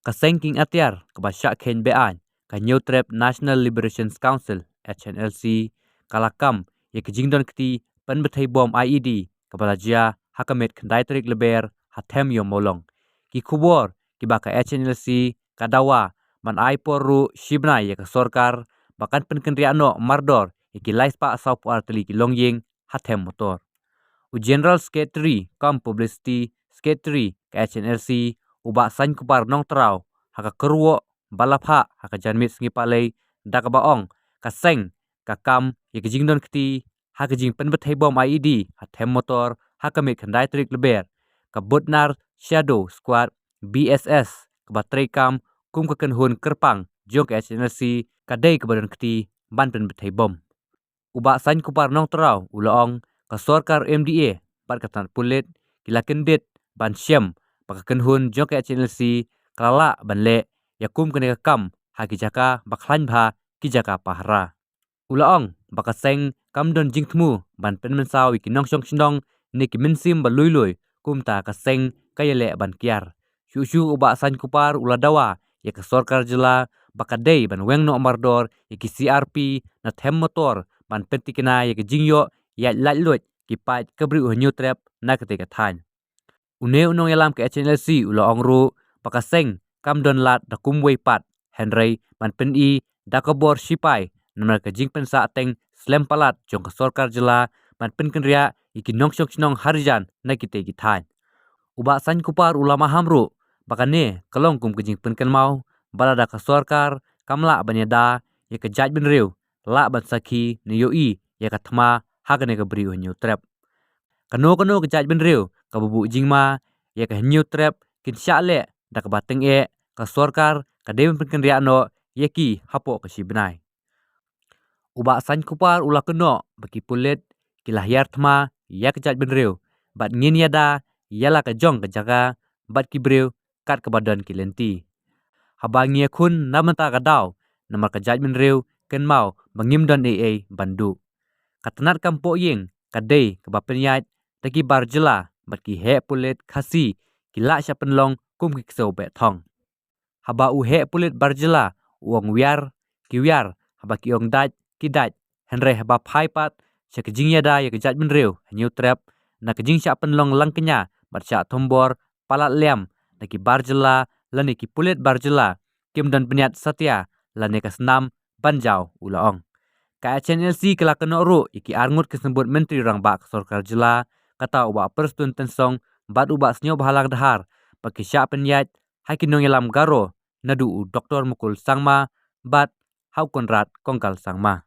Kasengking atiar kabasyak ken bean ka New Trap National Liberation Council HNLC kalakam ye kejingdon keti penbetai bom IED kabalajia hakamet kendai terik leber hatem yo molong ki kubor ki baka HNLC kadawa man ai poru shibna ye ka sorkar bakan penkendriano mardor ye ki lais pa asau pu arteli ki longying hatem motor u General Secretary kam Publicity Secretary ka HNLC uba san kupar nong terau haka kerwo balapha haka janmit sengi palai dak baong kaseng kakam ye kejingdon keti haka jing penbetai bom IED hatem motor haka mit kendai terik leber ka butnar shadow squad BSS ka batrai kam kum ka kenhun kerpang jong ka HNLC kadai ka badan keti ban penbetai bom uba san kupar nong terau ulaong ka sorkar MDA bat katan pulit kila kendit ban syam baka kenhun jong ka HNLC kalala banle yakum kene kam haki jaka baklan bha ki jaka pahra ulaong baka seng kamdon jingtmu ban penmensau iki nongshong sindong ne ki mensim balului kumta ka seng kayele ban kiar shu uba san kupar uladawa ya ka sorkar jela baka dei ban wengno mardor iki CRP na them motor ban pentikena ya ke jingyo ya latlut ki pat kabri New Trap na ketika than une unong yalam ke HNLC ulaong ru baka seng kamdon lat da kumwei pat Henry man pen I dakabor sipai namar ka jing pensa teng slem palat jong ka sorkar jela man pen kenria iki nongshok sinong harjan na kite gitan uba san kupar ulama hamru bakane kalong kum kejing pen ken mau balada ka sorkar kamla banyada ye ka jaj ben riu la ban sakhi ne yo I ye ka thma hagane ka bri New Trap kano ka jaj ben riu ka bubu jingma ye ka New Trap kin syale da ka bateng ka sorkar ka dewen penkenria no yeki hapo ka sibnai uba san kupar ula keno baki pulet kilahyar thma ya ka jaj ben riu bat ngin yada yala ka jong ka jaga bat ki briu kat ka badan ki lenti habangi khun namanta ka daw namar ka jaj ben riu ken mau bangim don bandu katanat kampo ying kadai ka bapenyat taki barjela bat ki he pulet khasi kila sya penlong kum ki kso be thong haba u he pulit barjela uang wiar ki wiar haba ki ong daj ki daj henre haba phai pat sya kejing yada ya kejat ben riu New Trap na kejing sya penlong langkenya bat sya thombor palat liam na ki barjela lani ki pulit barjela kim dan penyat satya lani ka senam banjau ulaong ka HNLC kala keno ru iki arngut kesembut menteri rang bak sorkar jela kata uba perstun tensong bat uba snyo bahalang dahar baki sya penyat hakinong yalam garo nadu Dr. Mukul Sangma bat Hau Konrad Kongkal Sangma